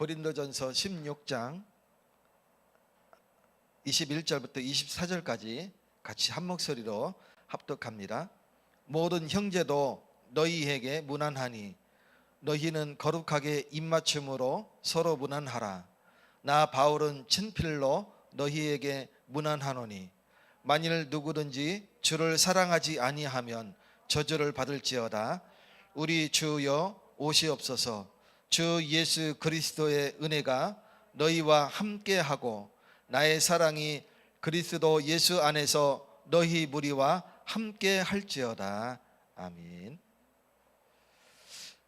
고린도전서 16장 21절부터 24절까지 같이 한 목소리로 합독합니다. 모든 형제도 너희에게 문안하니 너희는 거룩하게 입맞춤으로 서로 문안하라. 나 바울은 친필로 너희에게 문안하노니 만일 누구든지 주를 사랑하지 아니하면 저주를 받을지어다. 우리 주여 오시옵소서. 주 예수 그리스도의 은혜가 너희와 함께하고 나의 사랑이 그리스도 예수 안에서 너희 무리와 함께할지어다. 아멘.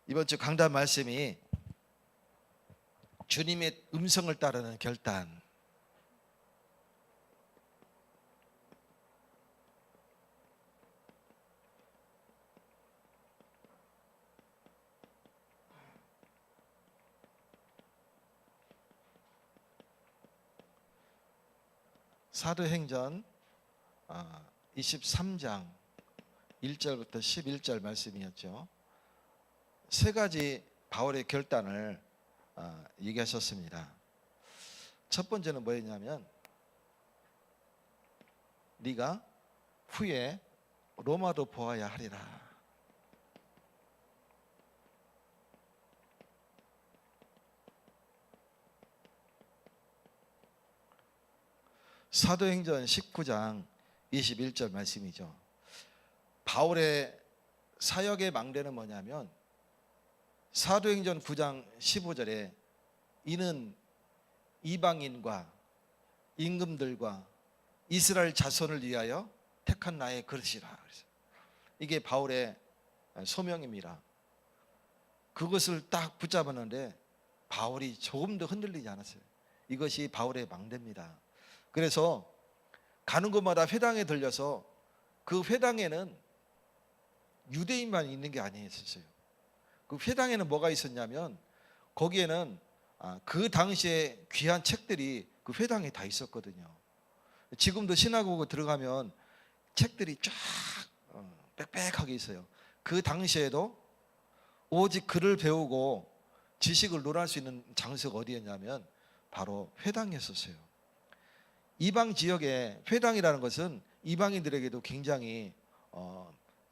이번 주 강단 말씀이 주님의 음성을 따르는 결단. 사도행전 23장 1절부터 11절 말씀이었죠. 세 가지 바울의 결단을 얘기하셨습니다. 첫 번째는 뭐였냐면 네가 후에 로마도 보아야 하리라. 사도행전 19장 21절 말씀이죠. 바울의 사역의 망대는 뭐냐면 사도행전 9장 15절에 이는 이방인과 임금들과 이스라엘 자손을 위하여 택한 나의 그릇이라. 이게 바울의 소명입니다. 그것을 딱 붙잡았는데 바울이 조금도 흔들리지 않았어요. 이것이 바울의 망대입니다. 그래서 가는 곳마다 회당에 들려서 그 회당에는 유대인만 있는 게 아니었어요. 그 회당에는 뭐가 있었냐면 거기에는 그 당시에 귀한 책들이 그 회당에 다 있었거든요. 지금도 시나고그 들어가면 책들이 쫙 빽빽하게 있어요. 그 당시에도 오직 글을 배우고 지식을 논할 수 있는 장소가 어디였냐면 바로 회당이었어요. 이방 지역의 회당이라는 것은 이방인들에게도 굉장히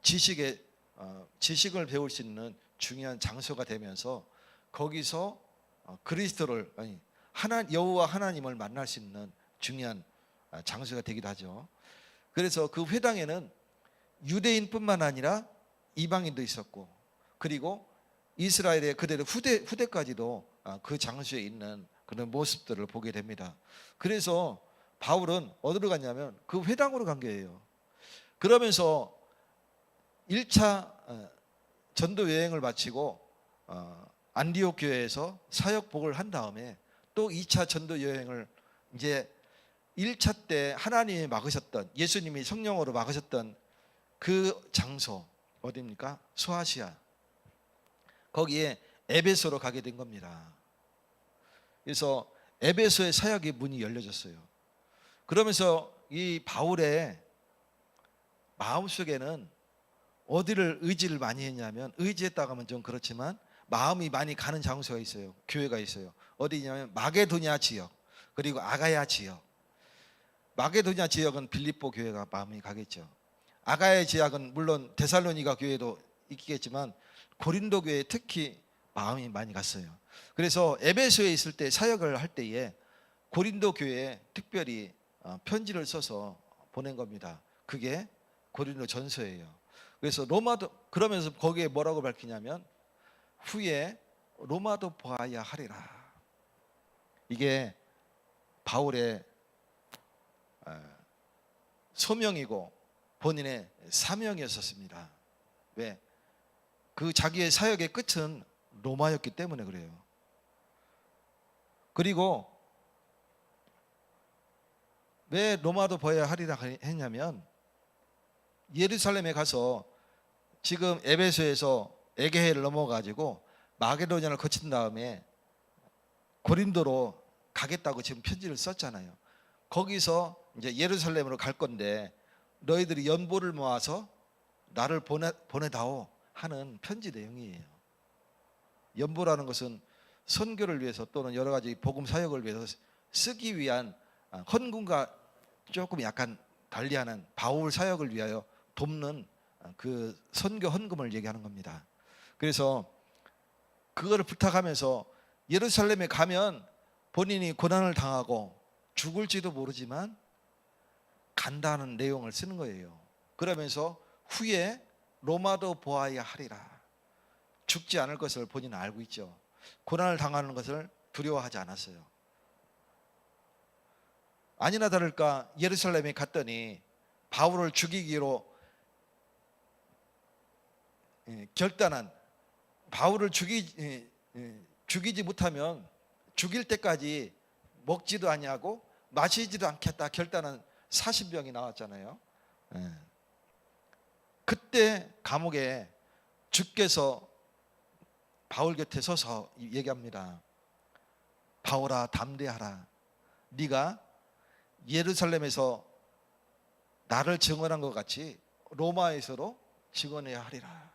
지식을 배울 수 있는 중요한 장소가 되면서 거기서 그리스도를 여호와 하나님을 만날 수 있는 중요한 장소가 되기도 하죠. 그래서 그 회당에는 유대인뿐만 아니라 이방인도 있었고 그리고 이스라엘의 그대로 후대까지도 그 장소에 있는 그런 모습들을 보게 됩니다. 그래서 바울은 어디로 갔냐면 그 회당으로 간 거예요. 그러면서 1차 전도 여행을 마치고 안디옥 교회에서 사역복을 한 다음에 또 2차 전도 여행을 이제 1차 때 하나님이 막으셨던 예수님이 성령으로 막으셨던 그 장소 어디입니까? 소아시아. 거기에 에베소로 가게 된 겁니다. 그래서 에베소의 사역의 문이 열려졌어요. 그러면서 이 바울의 마음속에는 어디를 의지를 많이 했냐면 의지했다고 하면 좀 그렇지만 마음이 많이 가는 장소가 있어요. 교회가 있어요. 어디냐면 마게도냐 지역 그리고 아가야 지역. 마게도냐 지역은 빌립보 교회가 마음이 가겠죠. 아가야 지역은 물론 데살로니가 교회도 있겠지만 고린도 교회에 특히 마음이 많이 갔어요. 그래서 에베소에 있을 때 사역을 할 때에 고린도 교회에 특별히 편지를 써서 보낸 겁니다. 그게 고린도 전서예요. 그래서 로마도 그러면서 거기에 뭐라고 밝히냐면 후에 로마도 보아야 하리라. 이게 바울의 소명이고 본인의 사명이었습니다. 왜? 그 자기의 사역의 끝은 로마였기 때문에 그래요. 그리고 왜 로마도 보아야 하리라 했냐면 예루살렘에 가서 지금 에베소에서 에게해를 넘어가지고 마게도냐를 거친 다음에 고린도로 가겠다고 지금 편지를 썼잖아요. 거기서 이제 예루살렘으로 갈 건데 너희들이 연보를 모아서 나를 보내다오 하는 편지 내용이에요. 연보라는 것은 선교를 위해서 또는 여러 가지 복음 사역을 위해서 쓰기 위한 헌금과 조금 약간 달리하는 바울 사역을 위하여 돕는 그 선교 헌금을 얘기하는 겁니다. 그래서 그거를 부탁하면서 예루살렘에 가면 본인이 고난을 당하고 죽을지도 모르지만 간다는 내용을 쓰는 거예요. 그러면서 후에 로마도 보아야 하리라. 죽지 않을 것을 본인은 알고 있죠. 고난을 당하는 것을 두려워하지 않았어요. 아니나 다를까 예루살렘에 갔더니 바울을 죽이기로 결단한, 바울을 죽이지 못하면 죽일 때까지 먹지도 아니하고 마시지도 않겠다 결단한 40명이 나왔잖아요. 그때 감옥에 주께서 바울 곁에 서서 얘기합니다. 바울아, 담대하라. 네가 예루살렘에서 나를 증언한 것 같이 로마에서도 증언해야 하리라.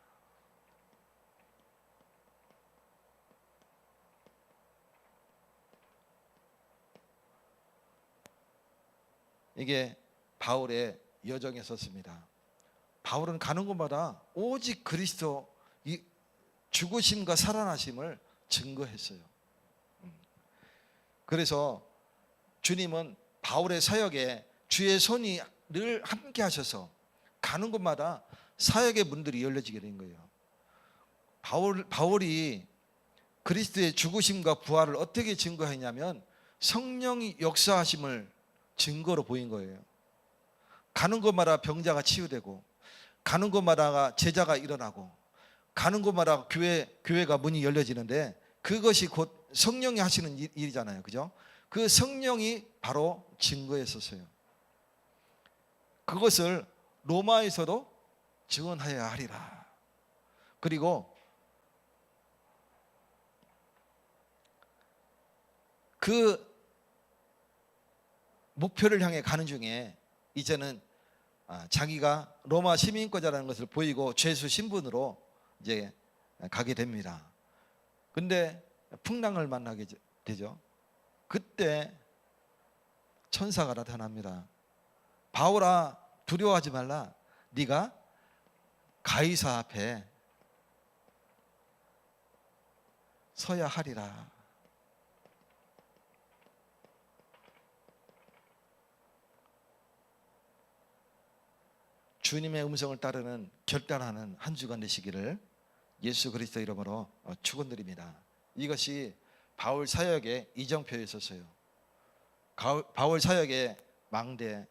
이게 바울의 여정이었습니다. 바울은 가는 곳마다 오직 그리스도 이 죽으심과 살아나심을 증거했어요. 그래서 주님은 바울의 사역에 주의 손이 늘 함께 하셔서 가는 곳마다 사역의 문들이 열려지게 된 거예요. 바울이 그리스도의 죽으심과 부활을 어떻게 증거했냐면 성령이 역사하심을 증거로 보인 거예요. 가는 곳마다 병자가 치유되고, 가는 곳마다 제자가 일어나고, 가는 곳마다 교회가 문이 열려지는데, 그것이 곧 성령이 하시는 일이잖아요. 그죠? 그 성령이 바로 증거였었어요. 그것을 로마에서도 증언하여야 하리라. 그리고 그 목표를 향해 가는 중에 이제는 자기가 로마 시민권자라는 것을 보이고 죄수 신분으로 이제 가게 됩니다. 근데 풍랑을 만나게 되죠. 그때 천사가 나타납니다. 바울아, 두려워하지 말라. 네가 가이사 앞에 서야 하리라. 주님의 음성을 따르는 결단하는 한 주간 되시기를 예수 그리스도 이름으로 축원드립니다. 이것이 바울 사역의 이정표였었어요. 바울 사역의 망대,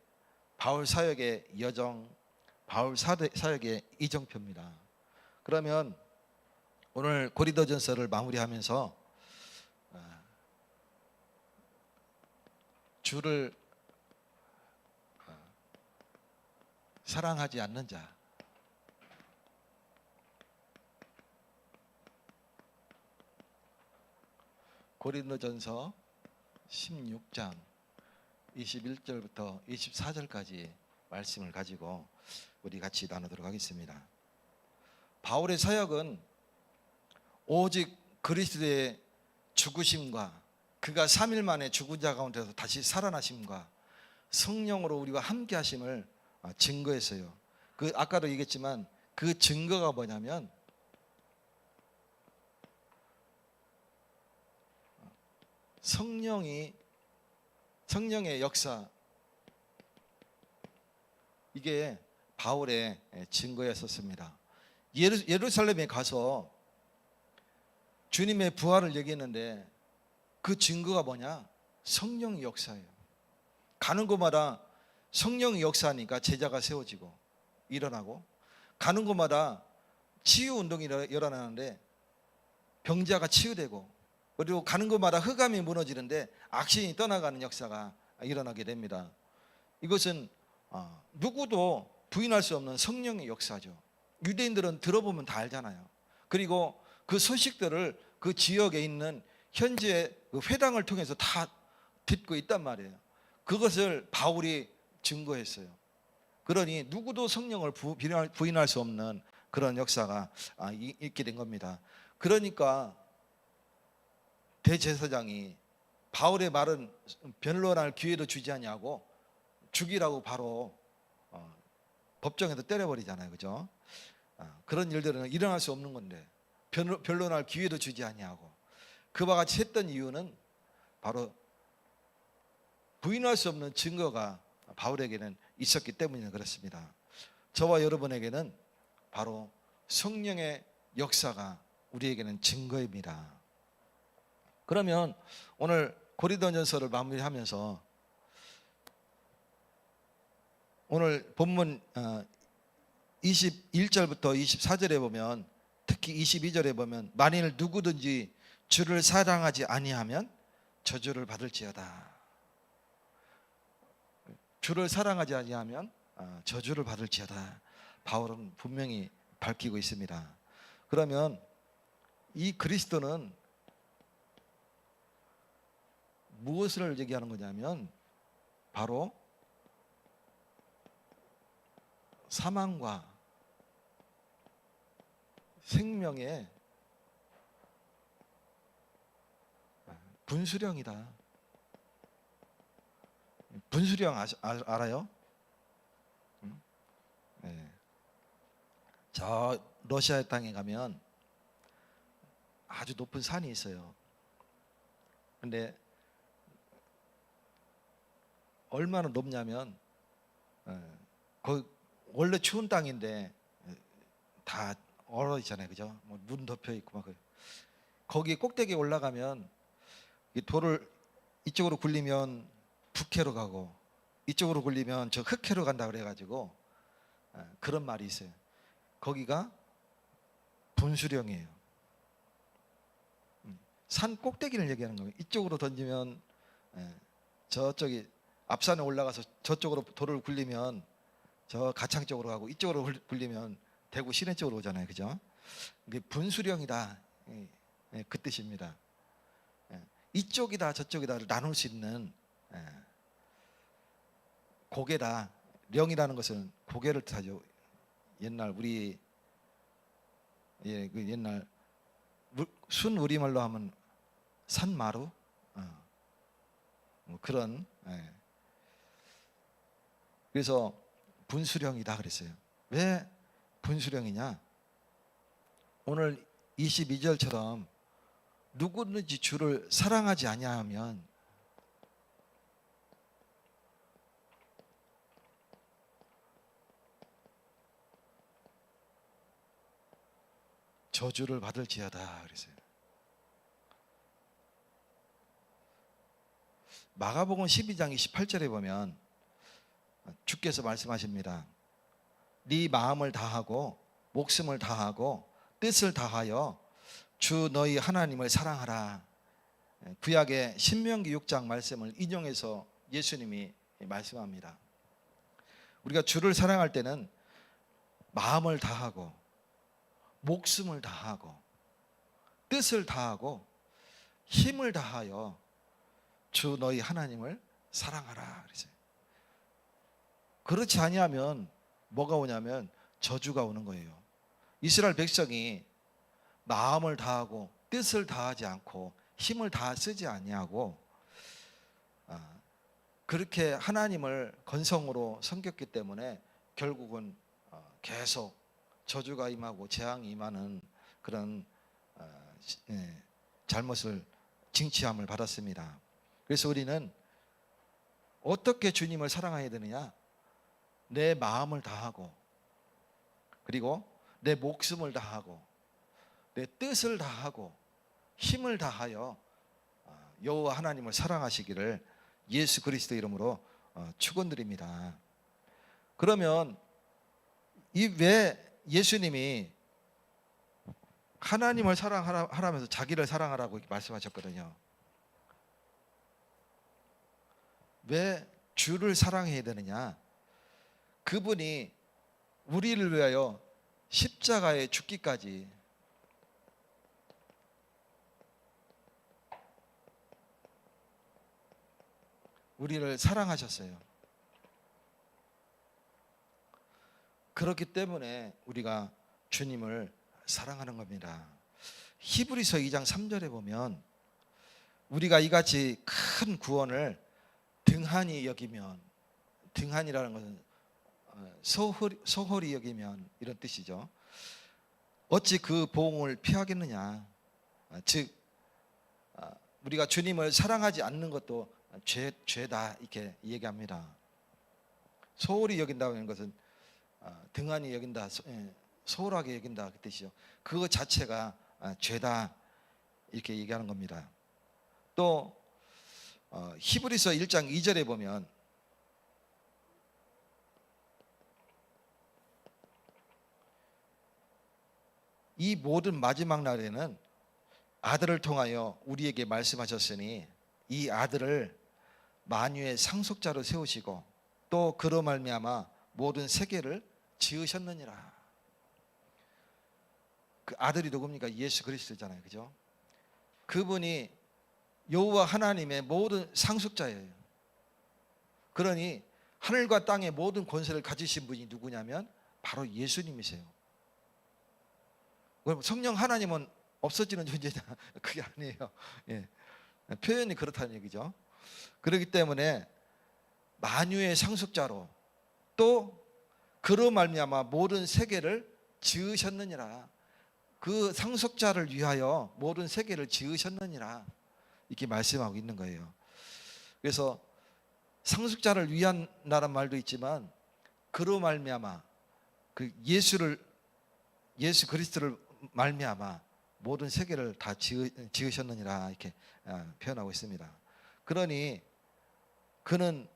바울 사역의 여정, 바울 사역의 이정표입니다. 그러면 오늘 고린도전서를 마무리하면서 주를 사랑하지 않는 자, 고린도전서 16장 21절부터 24절까지 말씀을 가지고 우리 같이 나누도록 하겠습니다. 바울의 사역은 오직 그리스도의 죽으심과 그가 3일 만에 죽은 자 가운데서 다시 살아나심과 성령으로 우리와 함께 하심을 증거했어요. 아까도 얘기했지만 그 증거가 뭐냐면 성령의 역사, 이게 바울의 증거였었습니다. 예루살렘에 가서 주님의 부활을 얘기했는데 그 증거가 뭐냐? 성령의 역사예요. 가는 곳마다 성령의 역사하니까 제자가 세워지고 일어나고, 가는 곳마다 치유 운동이 일어나는데 병자가 치유되고, 그리고 가는 곳마다 흑암이 무너지는데 악신이 떠나가는 역사가 일어나게 됩니다. 이것은 누구도 부인할 수 없는 성령의 역사죠. 유대인들은 들어보면 다 알잖아요. 그리고 그 소식들을 그 지역에 있는 현지의 그 회당을 통해서 다 듣고 있단 말이에요. 그것을 바울이 증거했어요. 그러니 누구도 성령을 부인할 수 없는 그런 역사가 있게 된 겁니다. 그러니까 대제사장이 바울의 말은 변론할 기회도 주지 않냐고 죽이라고 바로 법정에서 때려버리잖아요, 그죠? 그런 일들은 일어날 수 없는 건데 변론할 기회도 주지 않냐고 그와 같이 했던 이유는 바로 부인할 수 없는 증거가 바울에게는 있었기 때문에 그렇습니다. 저와 여러분에게는 바로 성령의 역사가 우리에게는 증거입니다. 그러면 오늘 고린도전서를 마무리하면서 오늘 본문 21절부터 24절에 보면, 특히 22절에 보면 만일 누구든지 주를 사랑하지 아니하면 저주를 받을지어다. 주를 사랑하지 아니하면 저주를 받을지어다. 바울은 분명히 밝히고 있습니다. 그러면 이 그리스도는 무엇을 얘기하는 거냐면 바로 사망과 생명의 분수령이다. 분수령 알아요? 네. 저 러시아 땅에 가면 아주 높은 산이 있어요. 근데 얼마나 높냐면 거기 원래 추운 땅인데 다 얼어 있잖아요, 그죠? 뭐 눈 덮여 있고 막 거기 꼭대기에 올라가면 이 돌을 이쪽으로 굴리면 북해로 가고 이쪽으로 굴리면 저 흑해로 간다 그래가지고 그런 말이 있어요. 거기가 분수령이에요. 산 꼭대기를 얘기하는 거예요. 이쪽으로 던지면 저쪽이 앞산에 올라가서 저쪽으로 돌을 굴리면 저 가창 쪽으로 가고 이쪽으로 굴리면 대구 시내 쪽으로 오잖아요, 그죠? 이게 분수령이다, 그 뜻입니다. 이쪽이다 저쪽이다를 나눌 수 있는 고개다. 령이라는 것은 고개를 뜻하죠. 옛날 우리 그 옛날 순 우리말로 하면 산마루 뭐 그런 그래서 분수령이다 그랬어요. 왜 분수령이냐? 오늘 22절처럼 누구든지 주를 사랑하지 아니하면 저주를 받을지어다 그랬어요. 마가복음 12장 28절에 보면 주께서 말씀하십니다. 네 마음을 다하고 목숨을 다하고 뜻을 다하여 주 너희 하나님을 사랑하라. 구약의 신명기 6장 말씀을 인용해서 예수님이 말씀합니다. 우리가 주를 사랑할 때는 마음을 다하고 목숨을 다하고 뜻을 다하고 힘을 다하여 주 너희 하나님을 사랑하라 그랬어요. 그렇지 아니하면 뭐가 오냐면 저주가 오는 거예요. 이스라엘 백성이 마음을 다하고 뜻을 다하지 않고 힘을 다 쓰지 아니하고 그렇게 하나님을 건성으로 섬겼기 때문에 결국은 계속 저주가 임하고 재앙이 임하는 그런 잘못을 징치함을 받았습니다. 그래서 우리는 어떻게 주님을 사랑해야 되느냐? 내 마음을 다하고 그리고 내 목숨을 다하고 내 뜻을 다하고 힘을 다하여 여호와 하나님을 사랑하시기를 예수 그리스도 이름으로 축원드립니다. 그러면 이 왜 예수님이 하나님을 사랑하라면서 자기를 사랑하라고 이렇게 말씀하셨거든요. 왜 주를 사랑해야 되느냐? 그분이 우리를 위하여 십자가에 죽기까지 우리를 사랑하셨어요. 그렇기 때문에 우리가 주님을 사랑하는 겁니다. 히브리서 2장 3절에 보면 우리가 이같이 큰 구원을 등한히 여기면, 등한이라는 것은 소홀히 여기면 이런 뜻이죠. 어찌 그 보응을 피하겠느냐. 즉 우리가 주님을 사랑하지 않는 것도 죄다 이렇게 얘기합니다. 소홀히 여긴다는 것은 등한히 여긴다, 소홀하게 여긴다 그 뜻이죠. 그거 자체가 죄다 이렇게 얘기하는 겁니다. 또 히브리서 1장 2절에 보면 이 모든 마지막 날에는 아들을 통하여 우리에게 말씀하셨으니 이 아들을 만유의 상속자로 세우시고 또 그로 말미암아 모든 세계를 지으셨느니라. 그 아들이 누굽니까? 예수 그리스도잖아요, 그죠? 그분이 여호와 하나님의 모든 상속자예요. 그러니 하늘과 땅의 모든 권세를 가지신 분이 누구냐면 바로 예수님이세요. 그럼 성령 하나님은 없어지는 존재냐? 그게 아니에요. 예. 표현이 그렇다는 얘기죠. 그렇기 때문에 만유의 상속자로 또 그로 말미암아 모든 세계를 지으셨느니라. 그 상속자를 위하여 모든 세계를 지으셨느니라. 이렇게 말씀하고 있는 거예요. 그래서 상속자를 위한다는 말도 있지만 그로 말미암아 그 예수 그리스도를 말미암아 모든 세계를 다 지으셨느니라 이렇게 표현하고 있습니다. 그러니 그는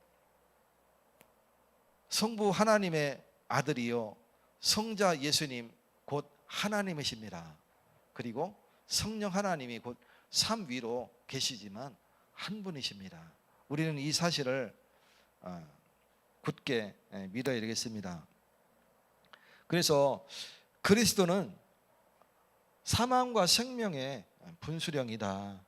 성부 하나님의 아들이요 성자 예수님 곧 하나님이십니다. 그리고 성령 하나님이 곧 삼위로 계시지만 한 분이십니다. 우리는 이 사실을 굳게 믿어야 되겠습니다. 그래서 그리스도는 사망과 생명의 분수령이다.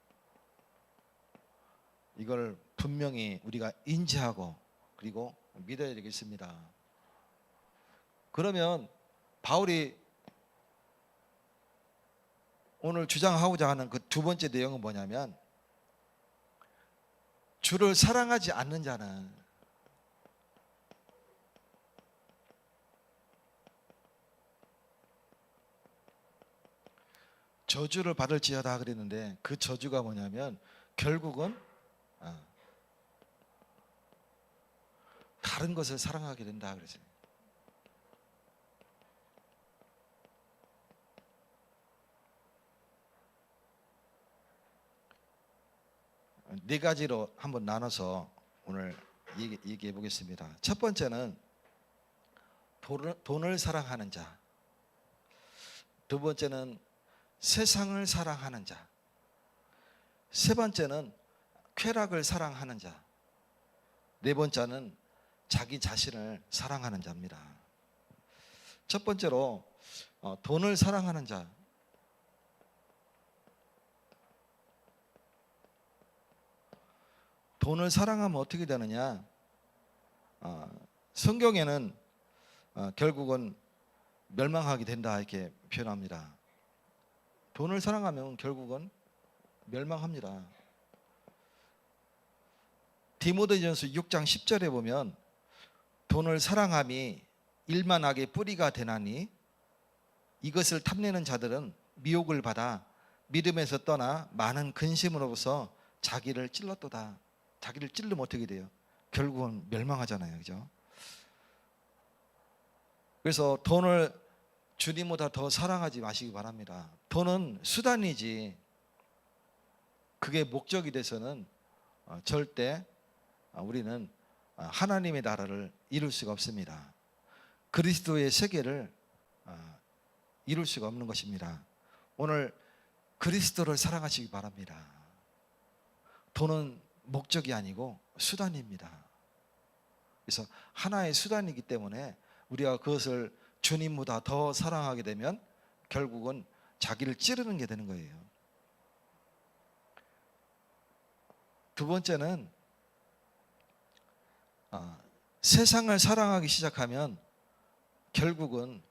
이걸 분명히 우리가 인지하고 그리고 믿어야 되겠습니다. 그러면 바울이 오늘 주장하고자 하는 그 두 번째 내용은 뭐냐면 주를 사랑하지 않는 자는 저주를 받을지어다 그랬는데 그 저주가 뭐냐면 결국은 다른 것을 사랑하게 된다 그랬어요. 네 가지로 한번 나눠서 오늘 얘기해 보겠습니다. 첫 번째는 돈을 사랑하는 자. 두 번째는 세상을 사랑하는 자. 세 번째는 쾌락을 사랑하는 자. 네 번째는 자기 자신을 사랑하는 자입니다. 첫 번째로 돈을 사랑하는 자. 돈을 사랑하면 어떻게 되느냐? 성경에는 결국은 멸망하게 된다 이렇게 표현합니다. 돈을 사랑하면 결국은 멸망합니다. 디모데전서 6장 10절에 보면 돈을 사랑함이 일만하게 뿌리가 되나니 이것을 탐내는 자들은 미혹을 받아 믿음에서 떠나 많은 근심으로서 자기를 찔렀도다. 자기를 찔르면 어떻게 돼요? 결국은 멸망하잖아요, 그죠? 그래서 돈을 주님보다 더 사랑하지 마시기 바랍니다. 돈은 수단이지 그게 목적이 돼서는 절대 우리는 하나님의 나라를 이룰 수가 없습니다. 그리스도의 세계를 이룰 수가 없는 것입니다. 오늘 그리스도를 사랑하시기 바랍니다. 돈은 목적이 아니고 수단입니다. 그래서 하나의 수단이기 때문에 우리가 그것을 주님보다 더 사랑하게 되면 결국은 자기를 찌르는 게 되는 거예요. 두 번째는 세상을 사랑하기 시작하면 결국은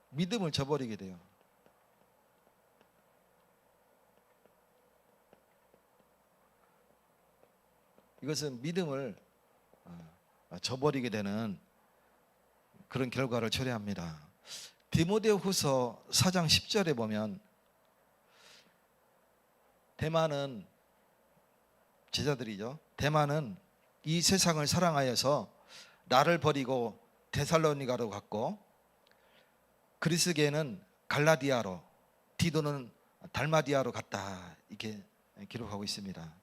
믿음을 저버리게 돼요. 이것은 믿음을 저버리게 되는 그런 결과를 초래합니다. 디모데후서 4장 10절에 보면 대만은 제자들이죠. 대만은 이 세상을 사랑하여서 나를 버리고 데살로니가로 갔고 그리스계는 갈라디아로, 디도는 달마디아로 갔다, 이렇게 기록하고 있습니다.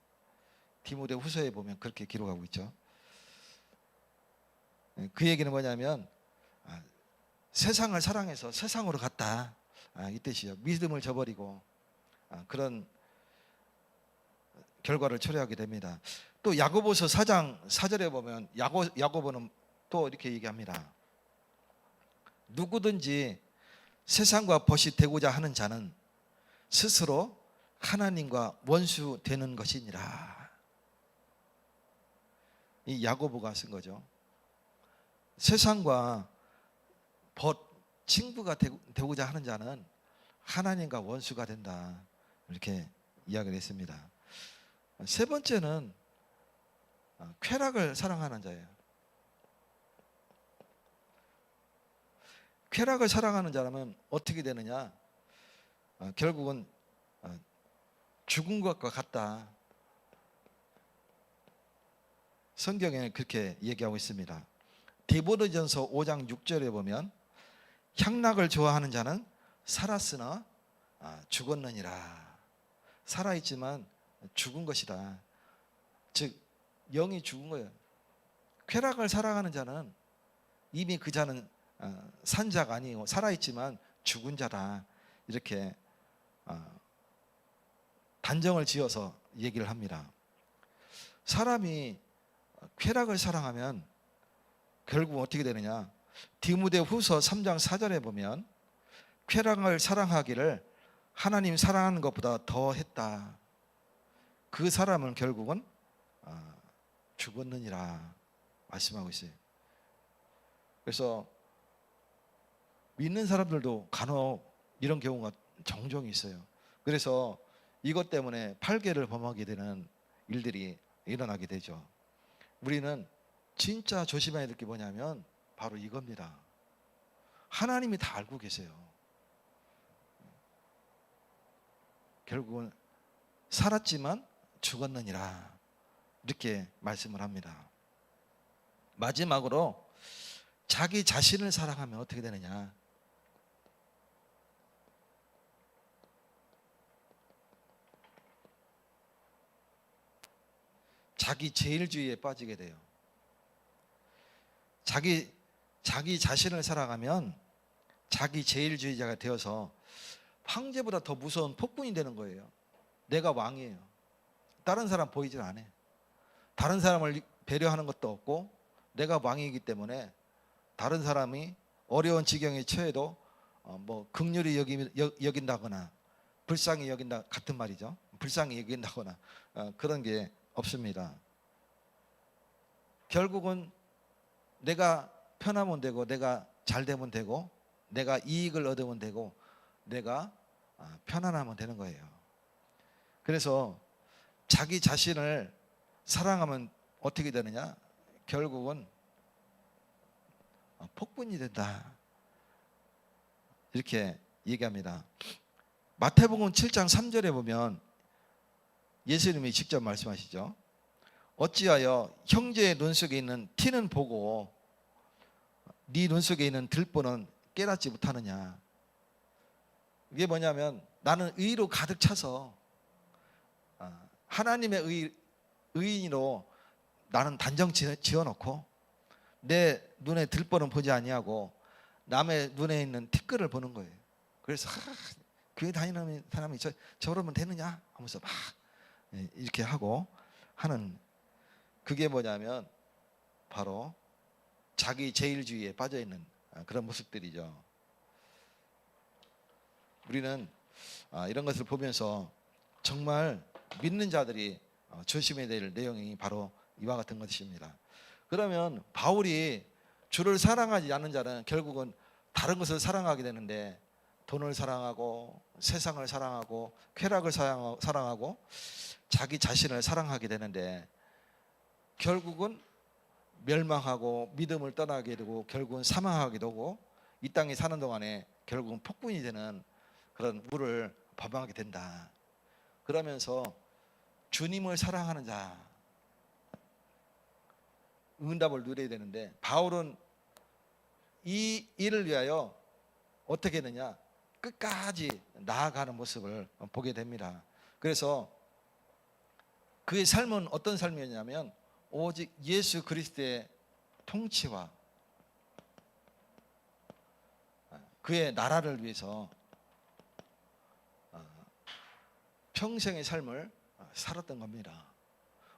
디모데후서에 보면 그렇게 기록하고 있죠. 그 얘기는 뭐냐면 세상을 사랑해서 세상으로 갔다, 이 뜻이죠. 믿음을 저버리고 그런 결과를 초래하게 됩니다. 또 야고보서 4장 4절에 보면 야고보는 또 이렇게 얘기합니다. 누구든지 세상과 벗이 되고자 하는 자는 스스로 하나님과 원수 되는 것이니라. 이 야고보가 쓴 거죠. 세상과 벗 친구가 되고자 하는 자는 하나님과 원수가 된다, 이렇게 이야기를 했습니다. 세 번째는 쾌락을 사랑하는 자예요. 쾌락을 사랑하는 자라면 어떻게 되느냐? 결국은 죽은 것과 같다. 성경에 그렇게 얘기하고 있습니다. 디모데전서 5장 6절에 보면 향락을 좋아하는 자는 살았으나 죽었느니라. 살아있지만 죽은 것이다. 즉 영이 죽은 거예요. 쾌락을 사랑하는 자는 이미 그 자는 산 자가 아니고 살아있지만 죽은 자다, 이렇게 단정을 지어서 얘기를 합니다. 사람이 쾌락을 사랑하면 결국 어떻게 되느냐? 디모데후서 3장 4절에 보면 쾌락을 사랑하기를 하나님 사랑하는 것보다 더 했다. 그 사람은 결국은 죽었느니라 말씀하고 있어요. 그래서 믿는 사람들도 간혹 이런 경우가 종종 있어요. 그래서 이것 때문에 팔개를 범하게 되는 일들이 일어나게 되죠. 우리는 진짜 조심해야 될 게 뭐냐면 바로 이겁니다. 하나님이 다 알고 계세요. 결국은 살았지만 죽었느니라, 이렇게 말씀을 합니다. 마지막으로 자기 자신을 사랑하면 어떻게 되느냐? 자기 제일주의에 빠지게 돼요. 자기 자신을 사랑하면 자기 제일주의자가 되어서 황제보다 더 무서운 폭군이 되는 거예요. 내가 왕이에요. 다른 사람 보이질 않아요. 다른 사람을 배려하는 것도 없고 내가 왕이기 때문에 다른 사람이 어려운 지경에 처해도 뭐 긍휼히 여긴다거나 불쌍히 여긴다, 같은 말이죠. 불쌍히 여긴다거나 그런 게 없습니다. 결국은 내가 편하면 되고 내가 잘 되면 되고 내가 이익을 얻으면 되고 내가 편안하면 되는 거예요. 그래서 자기 자신을 사랑하면 어떻게 되느냐? 결국은 폭군이 된다, 이렇게 얘기합니다. 마태복음 7장 3절에 보면 예수님이 직접 말씀하시죠. 어찌하여 형제의 눈 속에 있는 티는 보고 네 눈 속에 있는 들보는 깨닫지 못하느냐? 이게 뭐냐면 나는 의로 가득 차서 하나님의 의인으로 나는 단정 지어놓고 내 눈에 들보는 보지 아니하고 남의 눈에 있는 티끌을 보는 거예요. 그래서 교회 다니는 사람이 저러면 되느냐 하면서 막 이렇게 하고 하는, 그게 뭐냐면 바로 자기 제일주의에 빠져있는 그런 모습들이죠. 우리는 이런 것을 보면서 정말 믿는 자들이 조심해야 될 내용이 바로 이와 같은 것입니다. 그러면 바울이 주를 사랑하지 않는 자는 결국은 다른 것을 사랑하게 되는데 돈을 사랑하고 세상을 사랑하고 쾌락을 사랑하고 자기 자신을 사랑하게 되는데 결국은 멸망하고 믿음을 떠나게 되고 결국은 사망하게 되고 이 땅에 사는 동안에 결국은 폭군이 되는 그런 물을 범하게 된다. 그러면서 주님을 사랑하는 자 응답을 누려야 되는데 바울은 이 일을 위하여 어떻게 했느냐? 끝까지 나아가는 모습을 보게 됩니다. 그래서 그의 삶은 어떤 삶이었냐면 오직 예수 그리스도의 통치와 그의 나라를 위해서 평생의 삶을 살았던 겁니다.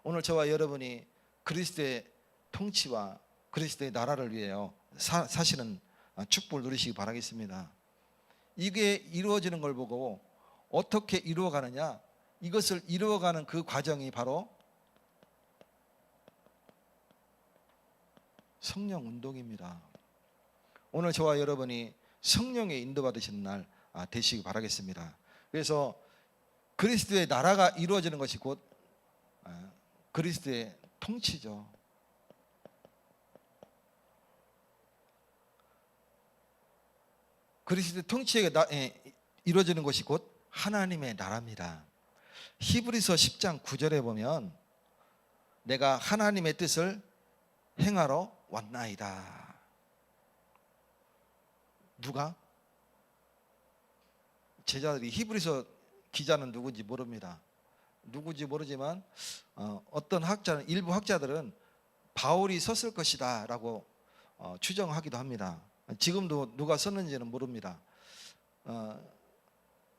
오늘 저와 여러분이 그리스도의 통치와 그리스도의 나라를 위하여 사시는 축복을 누리시기 바라겠습니다. 이게 이루어지는 걸 보고 어떻게 이루어가느냐? 이것을 이루어가는 그 과정이 바로 성령 운동입니다. 오늘 저와 여러분이 성령의 인도받으시는 날 되시기 바라겠습니다. 그래서 그리스도의 나라가 이루어지는 것이 곧 그리스도의 통치죠. 그리스도의 통치가 이루어지는 것이 곧 하나님의 나라입니다. 히브리서 10장 9절에 보면 내가 하나님의 뜻을 행하러 왔나이다. 누가? 제자들이 히브리서 기자는 누군지 모릅니다. 누군지 모르지만 어떤 학자는 일부 학자들은 바울이 썼을 것이다 라고 추정하기도 합니다. 지금도 누가 썼는지는 모릅니다.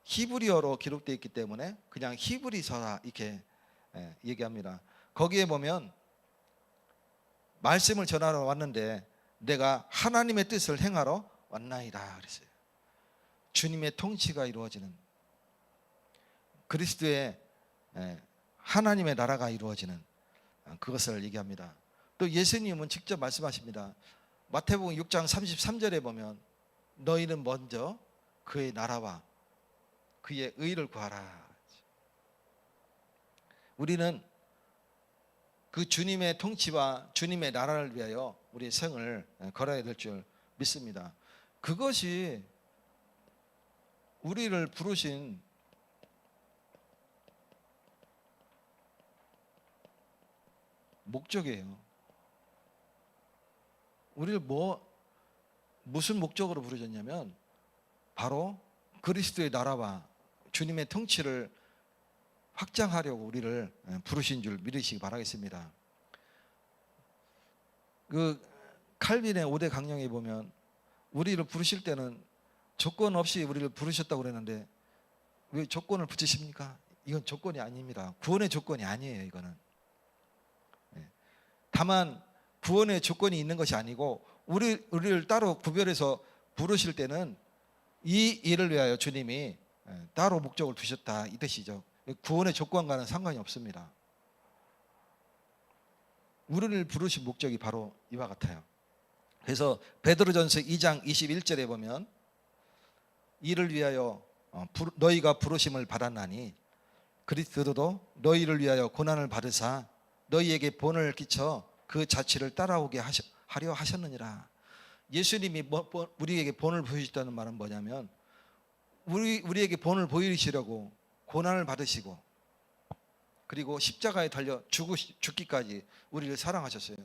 히브리어로 기록되어 있기 때문에 그냥 히브리서라 이렇게 얘기합니다. 거기에 보면 말씀을 전하러 왔는데 내가 하나님의 뜻을 행하러 왔나이다 그랬어요. 주님의 통치가 이루어지는 그리스도의 하나님의 나라가 이루어지는 그것을 얘기합니다. 또 예수님은 직접 말씀하십니다. 마태복음 6장 33절에 보면 너희는 먼저 그의 나라와 그의 의를 구하라. 우리는 그 주님의 통치와 주님의 나라를 위하여 우리의 생을 걸어야 될 줄 믿습니다. 그것이 우리를 부르신 목적이에요. 우리를 무슨 목적으로 부르셨냐면 바로 그리스도의 나라와 주님의 통치를 확장하려고 우리를 부르신 줄 믿으시기 바라겠습니다. 그 칼빈의 5대 강령에 보면 우리를 부르실 때는 조건 없이 우리를 부르셨다고 그랬는데 왜 조건을 붙이십니까? 이건 조건이 아닙니다. 구원의 조건이 아니에요. 이거는 다만 구원의 조건이 있는 것이 아니고 우리를 따로 구별해서 부르실 때는 이 일을 위하여 주님이 따로 목적을 두셨다 이 뜻이죠. 구원의 조건과는 상관이 없습니다. 우리를 부르신 목적이 바로 이와 같아요. 그래서 베드로전서 2장 21절에 보면 이를 위하여 너희가 부르심을 받았나니 그리스도도 너희를 위하여 고난을 받으사 너희에게 본을 끼쳐 그 자취를 따라오게 하려 하셨느니라. 예수님이 우리에게 본을 보이셨다는 말은 뭐냐면 우리에게 본을 보이시려고 고난을 받으시고 그리고 십자가에 달려 죽기까지 우리를 사랑하셨어요.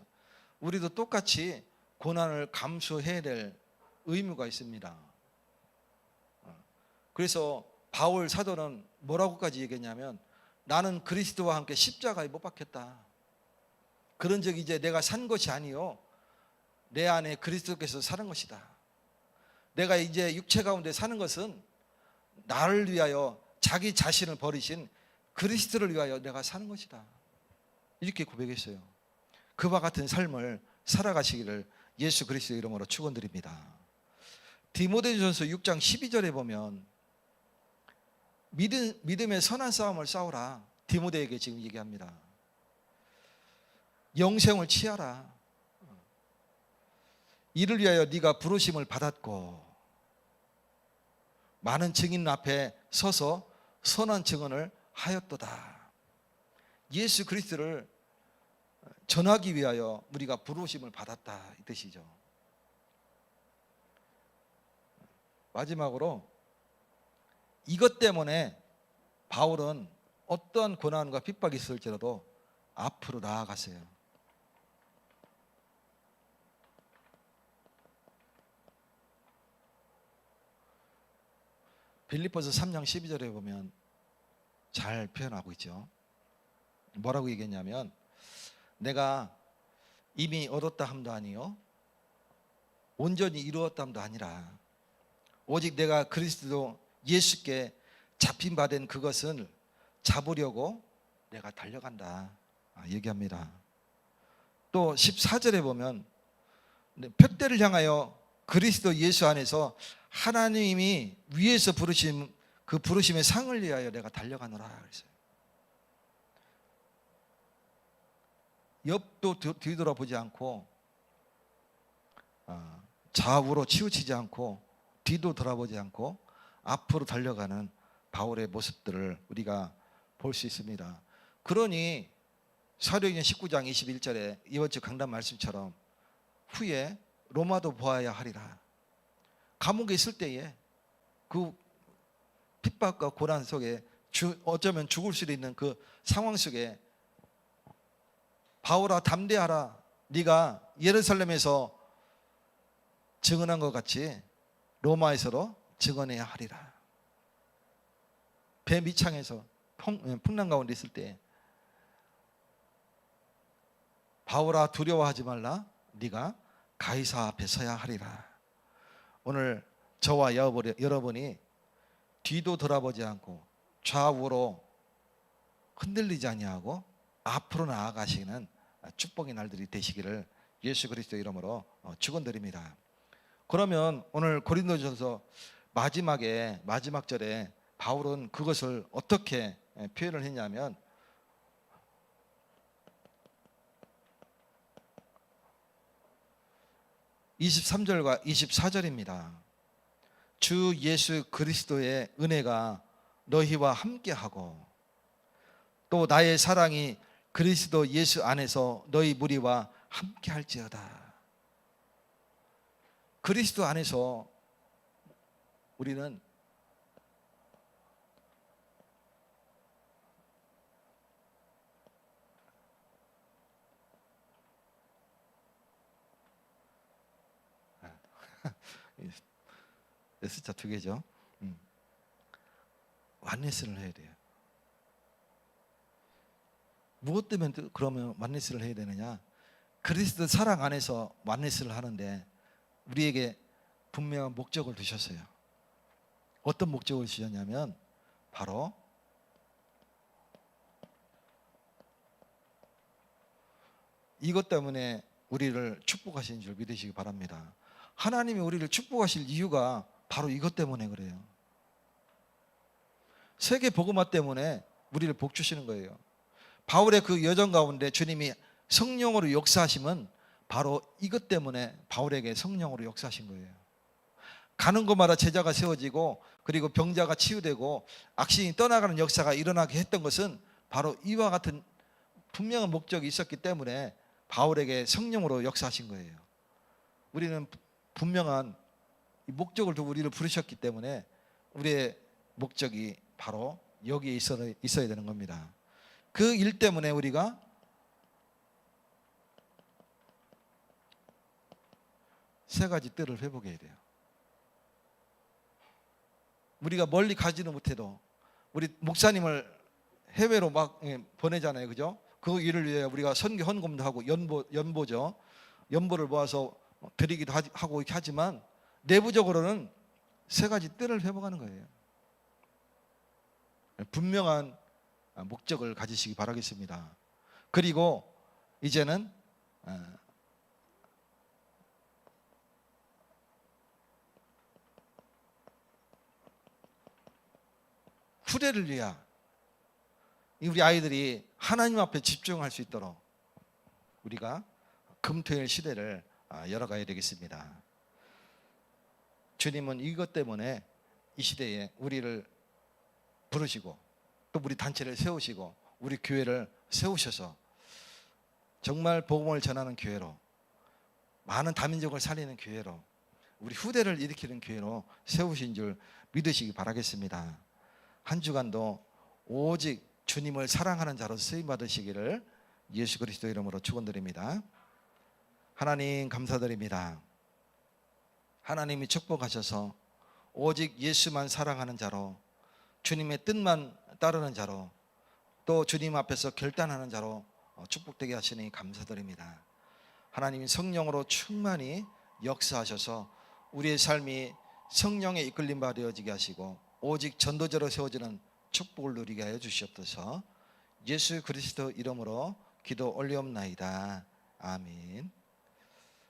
우리도 똑같이 고난을 감수해야 될 의무가 있습니다. 그래서 바울 사도는 뭐라고까지 얘기했냐면 나는 그리스도와 함께 십자가에 못 박혔다. 그런 적 이제 내가 산 것이 아니요 내 안에 그리스도께서 사는 것이다. 내가 이제 육체 가운데 사는 것은 나를 위하여 자기 자신을 버리신 그리스도를 위하여 내가 사는 것이다. 이렇게 고백했어요. 그와 같은 삶을 살아가시기를 예수 그리스도의 이름으로 축원드립니다. 디모데전서 6장 12절에 보면 믿음의 선한 싸움을 싸우라. 디모데에게 지금 얘기합니다. 영생을 취하라. 이를 위하여 네가 부르심을 받았고 많은 증인 앞에 서서 선한 증언을 하였도다. 예수 그리스도를 전하기 위하여 우리가 부르심을 받았다 이 뜻이죠. 마지막으로 이것 때문에 바울은 어떠한 고난과 핍박이 있을지라도 앞으로 나아갔어요. 빌립보서 3장 12절에 보면 잘 표현하고 있죠. 뭐라고 얘기했냐면 내가 이미 얻었다 함도 아니요 온전히 이루었다 함도 아니라 오직 내가 그리스도 예수께 잡힌 바 된 그것을 잡으려고 내가 달려간다 얘기합니다. 또 14절에 보면 표대를 향하여 그리스도 예수 안에서 하나님이 위에서 부르신 그 부르심의 상을 위하여 내가 달려가노라 그랬어요. 옆도 뒤돌아보지 않고 좌우로 치우치지 않고 뒤도 돌아보지 않고 앞으로 달려가는 바울의 모습들을 우리가 볼 수 있습니다. 그러니 사도행전 19장 21절에 이번 주 강단 말씀처럼 후에 로마도 보아야 하리라. 감옥에 있을 때에 그 핍박과 고난 속에 어쩌면 죽을 수도 있는 그 상황 속에 바울아 담대하라. 네가 예루살렘에서 증언한 것 같이 로마에서도 증언해야 하리라. 배 밑창에서 풍랑 가운데 있을 때 바울아 두려워하지 말라. 네가 가이사 앞에 서야 하리라. 오늘 저와 여러분이 뒤도 돌아보지 않고 좌우로 흔들리지 아니하고 앞으로 나아가시는 축복의 날들이 되시기를 예수 그리스도 이름으로 축원드립니다. 그러면 오늘 고린도전서 마지막 절에 바울은 그것을 어떻게 표현을 했냐면 23절과 24절입니다. 주 예수 그리스도의 은혜가 너희와 함께하고 또 나의 사랑이 그리스도 예수 안에서 너희 무리와 함께할지어다. 그리스도 안에서 우리는 S자 두 개죠. 완네스를 해야 돼요. 무엇 때문에 그러면 완네스를 해야 되느냐? 그리스도 사랑 안에서 완네스를 하는데 우리에게 분명한 목적을 두셨어요. 어떤 목적을 주셨냐면 바로 이것 때문에 우리를 축복하신 줄 믿으시기 바랍니다. 하나님이 우리를 축복하실 이유가 바로 이것 때문에 그래요. 세계 복음화 때문에 우리를 복 주시는 거예요. 바울의 그 여정 가운데 주님이 성령으로 역사하심은 바로 이것 때문에 바울에게 성령으로 역사하신 거예요. 가는 곳마다 제자가 세워지고 그리고 병자가 치유되고 악신이 떠나가는 역사가 일어나게 했던 것은 바로 이와 같은 분명한 목적이 있었기 때문에 바울에게 성령으로 역사하신 거예요. 우리는 분명한 목적을 두고 우리를 부르셨기 때문에 우리의 목적이 바로 여기에 있어야 되는 겁니다. 그 일 때문에 우리가 세 가지 뜰을 회복해야 돼요. 우리가 멀리 가지는 못해도 우리 목사님을 해외로 막 보내잖아요, 그죠? 그 일을 위해 우리가 선교 헌금도 하고 연보죠. 연보를 모아서 드리기도 하고 이렇게 하지만 내부적으로는 세 가지 뜰을 회복하는 거예요. 분명한 목적을 가지시기 바라겠습니다. 그리고 이제는 후대를 위한 우리 아이들이 하나님 앞에 집중할 수 있도록 우리가 금토일 시대를 열어가야 되겠습니다. 주님은 이것 때문에 이 시대에 우리를 부르시고 또 우리 단체를 세우시고 우리 교회를 세우셔서 정말 복음을 전하는 교회로, 많은 다민족을 살리는 교회로, 우리 후대를 일으키는 교회로 세우신 줄 믿으시기 바라겠습니다. 한 주간도 오직 주님을 사랑하는 자로 쓰임 받으시기를 예수 그리스도 이름으로 축원드립니다. 하나님 감사드립니다. 하나님이 축복하셔서 오직 예수만 사랑하는 자로, 주님의 뜻만 따르는 자로, 또 주님 앞에서 결단하는 자로 축복되게 하시니 감사드립니다. 하나님이 성령으로 충만히 역사하셔서 우리의 삶이 성령의 이끌림 받아 되어지게 하시고 오직 전도자로 세워지는 축복을 누리게 하여 주시옵소서. 예수 그리스도 이름으로 기도 올리옵나이다. 아멘.